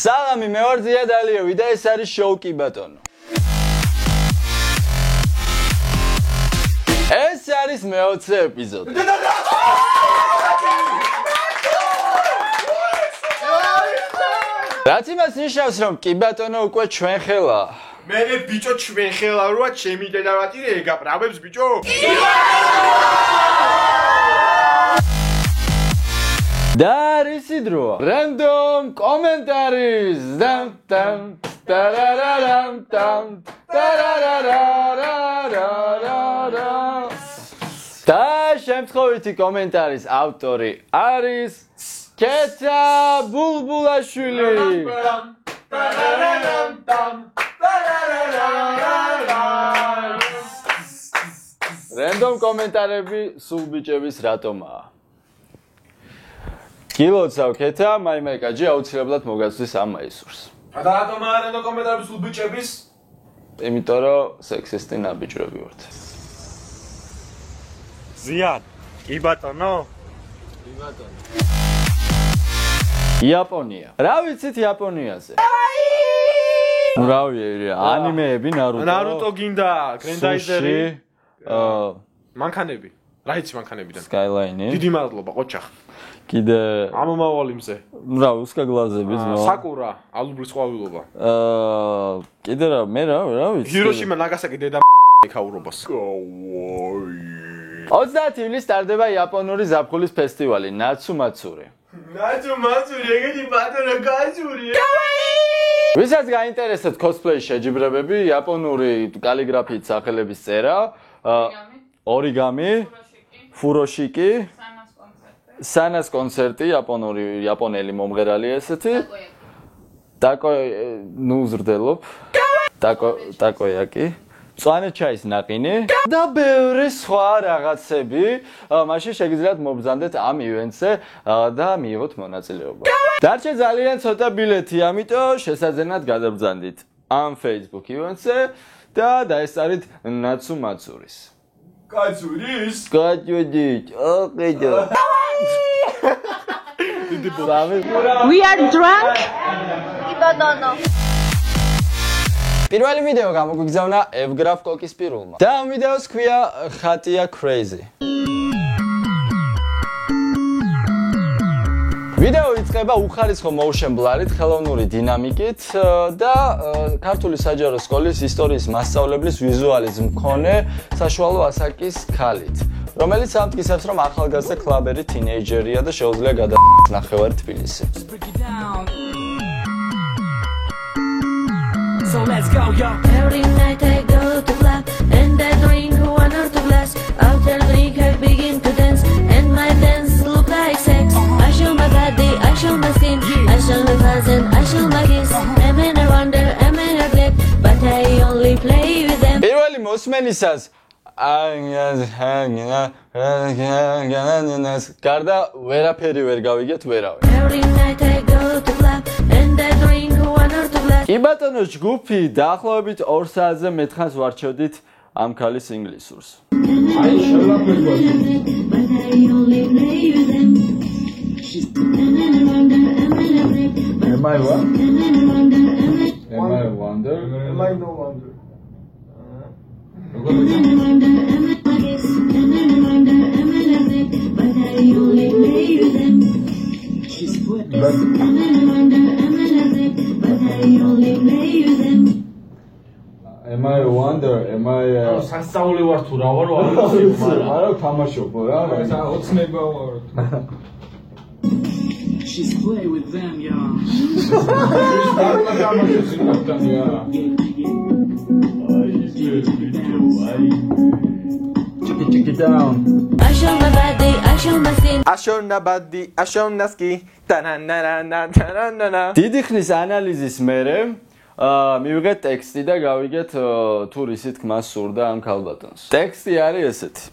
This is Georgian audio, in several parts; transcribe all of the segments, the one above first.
სალამი, მე ვარ ზია დალიევი და ეს არის შოუ კი ბატონო. ეს არის მე-20 ეპიზოდი. რაც იმას ნიშნავს, რომ კი ბატონო უკვე ჩვენ ხელაა. მე ბიჭო ჩვენ ხელა როა ჩემი დედავატირე ეგაბრაბებს ბიჭო? და რისი დროა? Random commentaries. Dam dam tarararam dam tararararararara. და შემთხვევითი კომენტარის ავტორი არის კეთა ბულბულაშვილი. Random კომენტარები სულ ბიჭების რატომაა? გილოცავ კეთა, მაიმე კაჯი აუცილებლად მოგაცვის ამ მაისურს. და რატომაა random კომენტარები სულ ბიჭების? იმიტომ რომ სექსისტი ნაბიჯრები ვართ. ზიან, კი ბატონო? კი ბატონო. იაპონია. რა ვიცით იაპონიაზე? რავი, ანიმეები, ნარუტო. ნარუტო გინდა, გრენდაიზერი. მანქანები. რა იცი მანქანებიდან? Skyline-ი. დიდი მადლობა, ყოჩახ. კიდე ამომავალი მზე. რა, უსკაგლაზები ძმა. საკურა, ალუბლის ყვავილობა. კიდე რა, მე რა ვიცი. ჰიროშიმა, ნაგასაკი დედა ეკაურობას. 30 ივლისს სტარდება იაპონური ზაფხულის ფესტივალი ნაცუმაცური. ნაცუმაცური, ეგეთი ბატონო გაძური. ვისაც გაინტერესებთ cosplay შეჯიბრებები, იაპონური კალიგრაფიით სახელების წერა, ორიგამი, ფუროშიკი, სანას კონცერტი, იაპონელი მომღერალი ესეთი. დაკო, ნუ ზრდელობ. დაკოიაკი. მწვანე ჩაის ნაყინი და ბევრი სხვა რაღაცები. მაშინ შეგიძლიათ მობრძანდეთ ამ ივენტზე და მიიღოთ მონაწილეობა. დარჩა ძალიან ცოტა ბილეთი, ამიტომ შესაძენად გადაბრძანდით ამ Facebook ივენტზე და დაესწარით ნაცუმაცურის. გაძურის? გაჯვიდით. ოყიდო. We are drunk. Ibadano. პირველი ვიდეო გამოგვიგზავნა ევგრაფ კოკისპირულმა. და ამ ვიდეოს ქვია ხატია crazy. ვიდეო იწყება უხარისხო motion blur-ით, ხელოვნური დინამიკით და ქართული საჯარო სკოლის ისტორიის მასწავლებლის ვიზუალის მქონე საშუალო ასაკის ქალით, რომელიც ამტკიცებს, რომ ახალგაზრდა კლაბერი თინეიჯერია და შეუძლია გადაახვდეს ნახევარი თბილისი. So let's go, yo. Every night I go to club and I drink one or two glass. After drink I begin to dance and my dance look like sex. I show my body, I show my skin, I show my fans and I show my kiss. I'm in a wonder, I'm in a glad, but I only play with them. პირველი მოსმენისას გარდა ვერაფერი ვერ გავიგეთ ვერავე. Every night I go to club and I drink one or two glass. კი ბატონო ჯგუფი დაახლოებით 2 საათზე მეთხანს ვარჩევდით ამ ქალის ინგლისურს. But I only play with them. I'm in a wonder, I'm in a glad, but Am I what? I'm in a wonder, Am I wonder? Am I no wonder? I'm in a wonder, I'm in a kiss. I'm in a wonder, I'm in a glad, but I only play with them. I'm in a wonder, I'm in a glad, but I only play with them. Am I wonder? Am I სასწაული ვარ თუ რა ვარ, არ ვიცი, არა თამაშობ რა. ოცნება ვარ. She's play with them, yo. Check it down. I show my body, I show my skin. აშონაბადი, აშონასკი, ტანანანანანანანა. დიდი ხნის ანალიზის მერე მივიღეთ ტექსტი და გავიგეთ თუ რისი თქმა სურდა ამ ქალბატონს. ტექსტი არის ესეთი.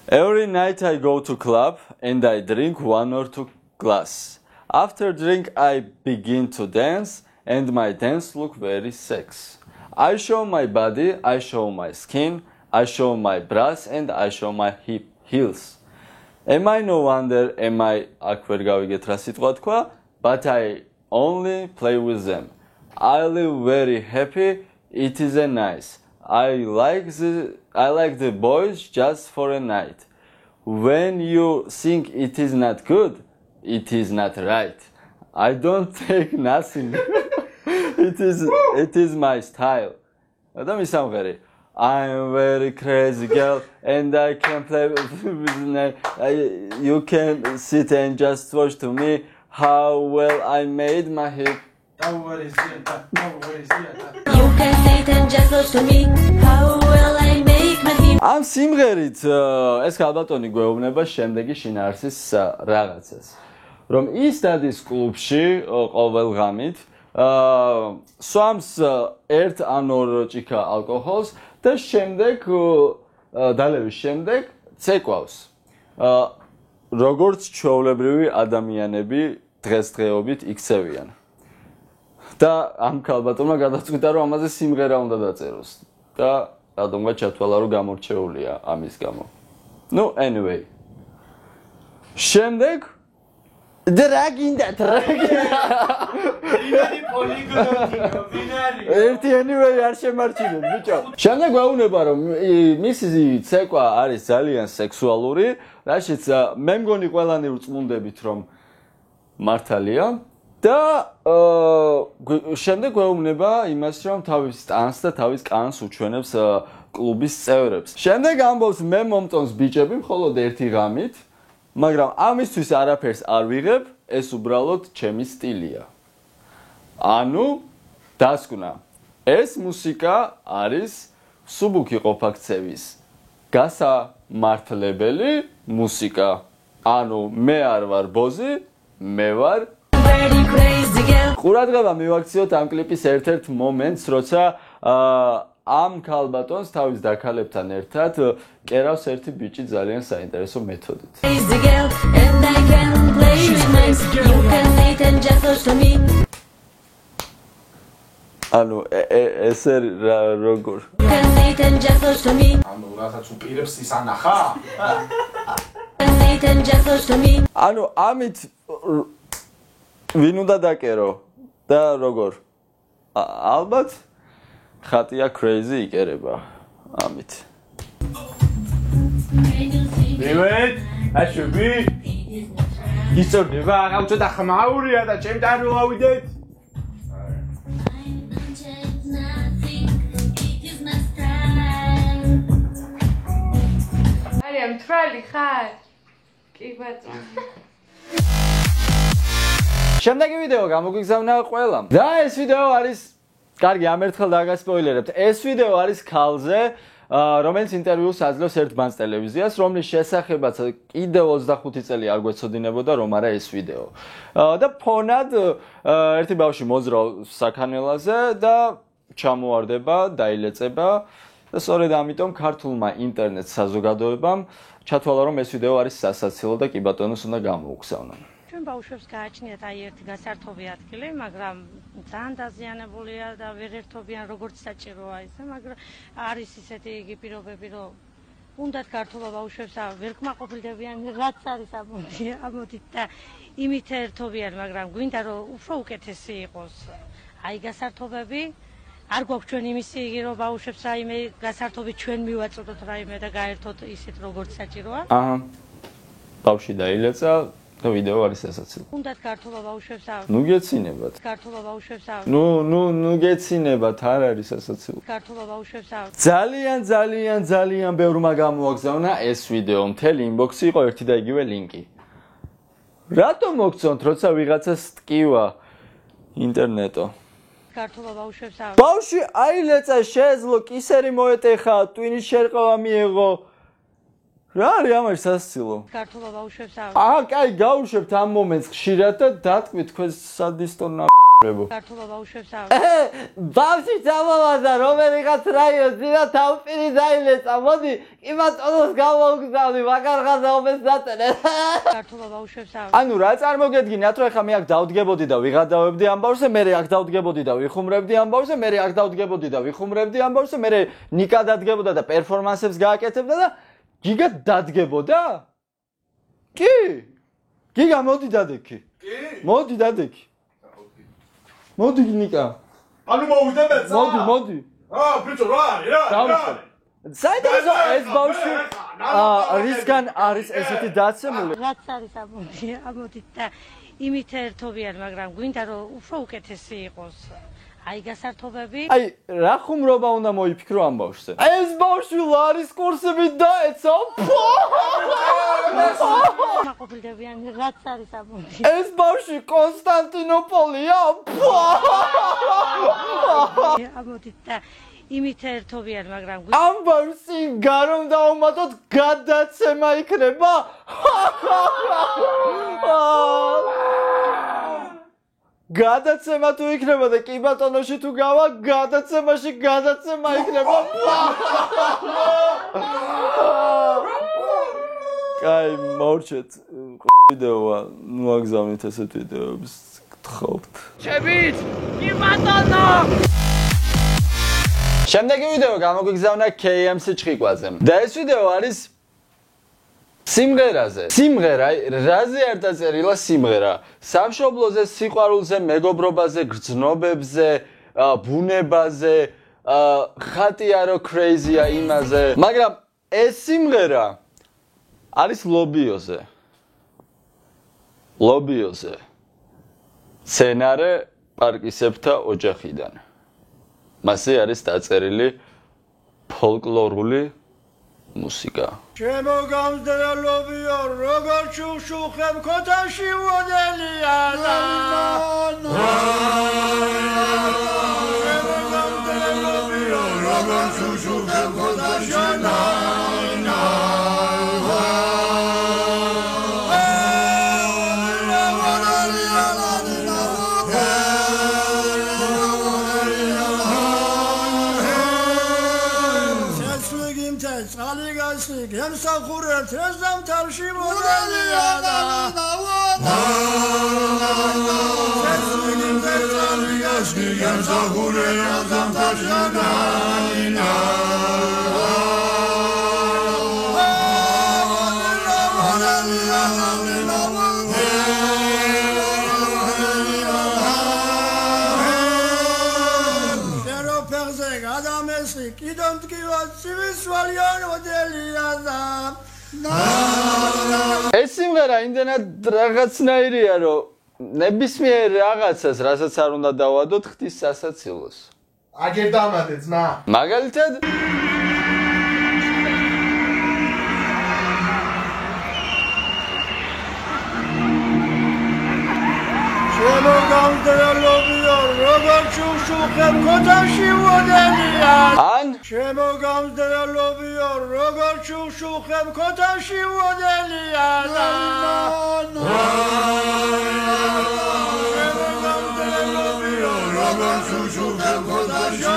Every night I go to club and I drink 1 or 2 glass. After drink I begin to dance and my dance look very sexy. I show my body, I show my skin, I show my bras and I show my heels. Am I no wonder, am I აქ ვერ გავიგეთ რა სიტყვა თქვა, but I only play with them. I live very happy. It is a nice. I like the boys just for a night. When you think it is not good, it is not right. I don't take nothing. It is my style. I'm very crazy girl and I can play with you can sit and just watch to me how well I made my hip. You can sit and just watch to me how well I make my hip. ამ სიმღერით ეს ალბათონი გვეუბნება შემდეგი შინაარსის რაღაცას. რომ ის დადის კლუბში ყოველღამით სვამს ერთ ან ორ ჭიქა ალკოჰოლს და შემდეგ დალევის შემდეგ ცეკვავს. როგორც ჩვეულებრივი ადამიანები დღესდღეობით იქცევიან. და ამ ქალბატონმა გადაწყვიტა რომ ამაზე სიმღერა უნდა დაწეროს და რადგან ჩათვალა რომ გამორჩეულია ამის გამო. Ну, anyway. შემდეგ დრაგინდა. ვინარი პოლიგონი, ვინარი. ერთი anyway არ შემარჩინეთ, ბიჭო. შემდეგ გვეუბნება რომ მისი ცეკვა არის ძალიან სექსუალური, რაშიც მე მგონი ყველანი ვწმუნდებით რომ მართალია. და შემდეგ გვეუბნება იმას რომ თავის სტანს და თავის კანს უჩვენებს კლუბის წევრებს. შემდეგ ამბობს მე მომწონს ბიჭები მხოლოდ ერთი ღამით, მაგრამ ამისთვის არაფერს არ ვიღებ, ეს უბრალოდ ჩემი სტილია. ანუ დასკვნა. ეს მუსიკა არის სუბუქი ყოფაქცევის გასამართლებელი მუსიკა. ანუ მე არ ვარ ბოზი, მე ვარ ყურადღება მივაქციოთ ამ კლიპის ერთ-ერთ მომენტს, როცა ამ ქალბატონს თავის დაქალებთან ერთად კერავს ერთი ბიჭი ძალიან საინტერესო მეთოდით. ანუ ესე როგორ? ანუ რასაც უპირებს ის ანახა? ანუ ამით ვინ უნდა დაკერო და როგორ? ალბათ ხატია crazy იკერება ამით. მივეთ, აშუბი. იცოდება, აღარ ცოტა ხმაურია და ჩემთან რო ავიდეთ. არია მთვრალი ხარ? კი ბატონო. შემდეგი ვიდეო გამოგვიგზავნა ყველამ. და ეს ვიდეო არის კარგი, ამერთხელ დაგასპოილერებთ. ეს ვიდეო არის ქალზე, რომელიც ინტერვიუს აძლევს ერთ ბანს ტელევიზიას, რომლის შესახებაც კიდევ 25 წელი არ გვეცოდინებოდა, რომ არა ეს ვიდეო. და ფონად ერთი ბავშვი მოძრაობს საქანელაზე და ჩამოواردება, დაილეწება და სწორედ ამიტომ ქართულმა ინტერნეტ საზოგადოებამ ჩათვალა, რომ ეს ვიდეო არის სასაცილო და კი ბატონოს უნდა გამოუგზავნონ. ჩვენ ბავშვებს გააჩნიათ აი ერთი გასართობი ადგილი, მაგრამ ძალიან დაზიანებულია და ვერ ერთობიან როგორც საჭიროა ისე, მაგრამ არის ისეთი იგი პირობები, რომ უნდათ გართობა ბავშვებს და ვერ კმაყოფილდებიან, რაც არის ამოდით და იმით ერთობიან, მაგრამ გვინდა რომ უფრო უკეთესი იყოს. აი გასართობები არ გვაქვს ჩვენ იმისი იგი რომ ბავშვებს რაიმე გასართობი ჩვენ მივაწოდოთ რაიმე და გაერთოთ ისეთ როგორც საჭიროა. აჰა. ბავშვი დაილეცა და ვიდეო არის სასაცილო. უნდათ გართობა ბავშვებს და ნუ გეცინებათ. გართობა ბავშვებს და ნუ გეცინებათ, არ არის სასაცილო. გართობა ბავშვებს და ძალიან ბევრმა გამოაგზავნა ეს ვიდეო. მთელი ინბოქსი იყო ერთი და იგივე ლინკი. რატომ მოგწონთ, როცა ვიღაცას ტკივა ინტერნეტო? გართობა ბავშვებს და ბავშვი აილეცა, შეეძლო, კისერი მოეტეხა, ტვინის შერყევა მიიღო. რა არის ამაში სასაცილო? გართობა ბავშვებს და კაი, გავუშვებთ ამ მომენტს ხშირად და დატყვით თქვენს სადისტო ნაბ***ებო. გართობა ბავშვებს და ბავშვი ჩამოვარდა რომელიღაც რაიონს და თავპირი დაილეცა. მოდი, კი ბატონოს გამოვგზავნი, მაგარ ღაზაობას დაწერე. გართობა ბავშვებს და ანუ რა წარმოგედგინათ, რომ ეხლა მე აქ დავდგებოდი და ვიღადავებდი ამ ბავშვს, მე აქ დავდგებოდი და ვიხუმრებდი ამ ბავშვს, მე აქ დავდგებოდი და ვიხუმრებდი ამ ბავშვს, მე ნიკა დადგებოდა და პერფორმანსებს გააკეთებდა და გიგა დადგებოდა? კი. გიგა მოდი დადექი. კი. მოდი დადექი. მოდი ნიკა. ანუ მოვიდე მე ცა? მოდი. ბიჭო რა არის? საერთოდ ეს ბავშვი რისგან არის ესეთი დაცემული? რაც არის ამოდით და იმით ერთობიან, მაგრამ გვინდა რომ უფრო უკეთესი იყოს. აი გასართობები. აი რა ხუმრობა უნდა მოიფიქრო ამ ბავშვზე? ეს ბავშვი ლარის კურსები დაეცა. მაყოფილდებიან რაც არის ამოდით. ეს ბავშვი კონსტანტინოპოლია. ამოდით და იმით ერთობიან, მაგრამ ამ ბავშვი გარომ დაუმატოთ გადაცემა იქნება. გადაცემა თუ იქნება და კი ბატონოში თუ გავა, გადაცემაში გადაცემა იქნება. კაი, მოვჭეთ ვიდეოა, ნუ აგზავნით ესეთ ვიდეოებს, გთხოვთ. შევით! კი ბატონო! შემდეგი ვიდეო გამოგვიგზავნა KMC ჭყიყვაზე. და ეს ვიდეო არის სიმღერაზე. სიმღერა, რაზე არ დაწერილა სიმღერა? სამშობლოზე, სიყვარულზე, მეგობრობაზე, გრძნობებზე, ბუნებაზე, ხატია რო crazy-ა იმაზე. მაგრამ ეს სიმღერა არის ლობიოზე. ლობიოზე. სცენარე პარკისებრთა ოჯახიდან. მასზე არის დაწერილი ფოლკლორული მუსიკა. ჩემო გამძლეობიო, როგორ შუშუხებ ქოთანში მოდელია და ჩემო გამძლეობიო, როგორ შუშუხებ ქოთანში გემსახურებ ეს დამთავში მოდელია და გემსახურებ ეს დამთავში მოდელია ეს სიმღერა იმდენად რაღაცნაირია, რომ ნებისმიერ რაღაცას, რასაც არ უნდა დავადოთ, ხდის სასაცილოს. აგერ დამატე ძმა. მაგალითად ჩემო გამძლეობიო, როგორ შუშუხებ ქოთანში მოდელია ან ჩემო გამძლეობიო, როგორ შუშუხებ ქოთანში მოდელია და ჩემო გამძლეობიო, როგორ შუშუხებ ქოთანში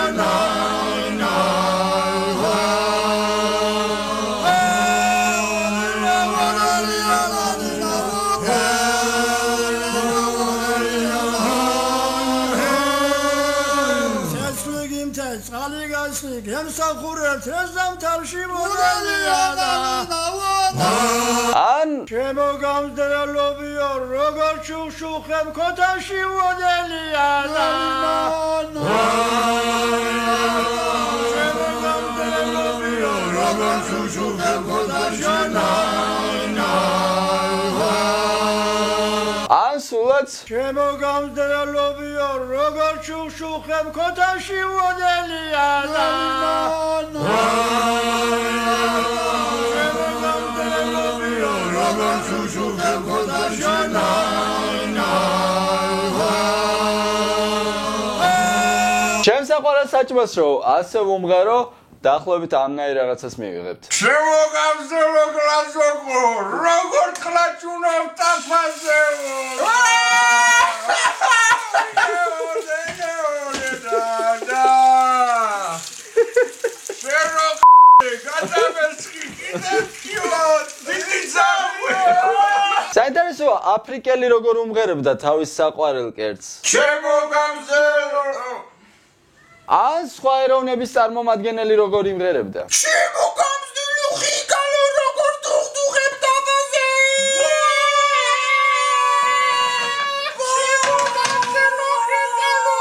გემსახურებ ეს დამთავში მოდელია და ან ჩემო გამძლეობიო, როგორ შუშუხებ ქოთანში მოდელია და ჩემო გამძლეობიო, როგორ შუშუხებ ქოთანში ან სულაც ჩემო გამძლეობიო, როგორ შუშუხებ ქოთანში მოდელია და ჩემო გამძლეობიო, როგორ შუშუხებ ქოთანში ჩემს საყვარელ საჭმელს რო ასე ვუმღერო, დაახლოებით ამნაირ რაღაცას მივიღებთ. ჩემო გამძლეობ კლასოკო, როგორ კლაჭუნავ ტაფაზე. საინტერესოა, აფრიკელი როგორ უმღერებდა თავის საყვარელ კერძს. ჩემო გამძლეობ ან სხვა ეროვნების წარმომადგენელი როგორ იმღერებდა. ჩემო გამძლეობ ხიკალო როგორ დუღდუღებ ტაფაზე. ჩემო გამძლეობ ხიკალო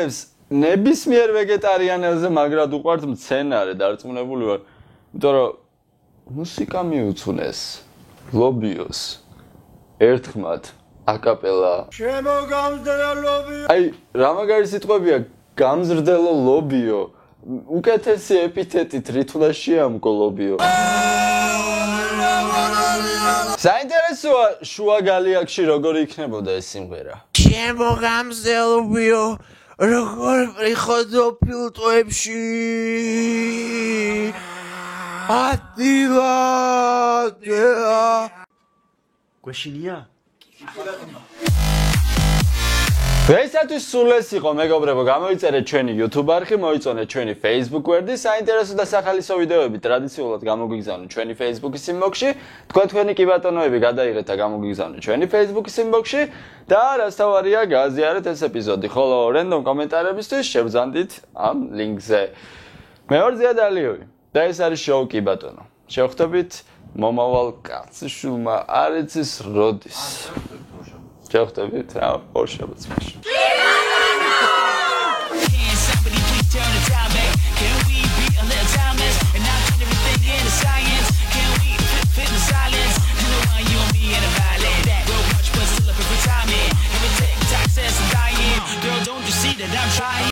ვეγეტარიელებს ნებისმიერ ვეგეტარიანელზე მაგრად უყვართ მცენარე დარწმუნებული ვარ. იმიტომ რომ მუსიკა მიუძღვნეს ლობიოს ერთხმად აკაპელა. შემოგამზრდა ლობიო. აი, რა მაგარი სიტყვებია გამზრდელო ლობიო. უკეთესი ეპითეტით რითულა შეამკო ლობიო. საინტერესოა შუა გალიაკში როგორ იქნებოდა ეს სიმღერა. შემოგამზრდა ლობიო. როგორ პრიხოდო ფილტვებში. ატილადეა. გვეშინია? დღეისათვის სულ ეს იყო მეგობრებო, გამოიწერეთ ჩვენი YouTube არხი, მოიწონეთ ჩვენი Facebook გვერდი, საინტერესო და სახალისო ვიდეოები ტრადიციულად გამოგვიგზავნოთ ჩვენი Facebook-ის inbox-ში, თქვენი კი ბატონოები გადაიღეთ და გამოგვიგზავნოთ ჩვენი Facebook-ის inbox-ში და რასთავარია გააზიარეთ ეს ეპიზოდი, ხოლო random კომენტარებისთვის შევძანდით ამ ლინკზე. მე ვარ ზიად ალიევი და ეს არის შოუ კი ბატონო. შევხვდებით მომავალ კაცშულმა არ იცის როდის. შევხვდებით რა ორ შაბათს.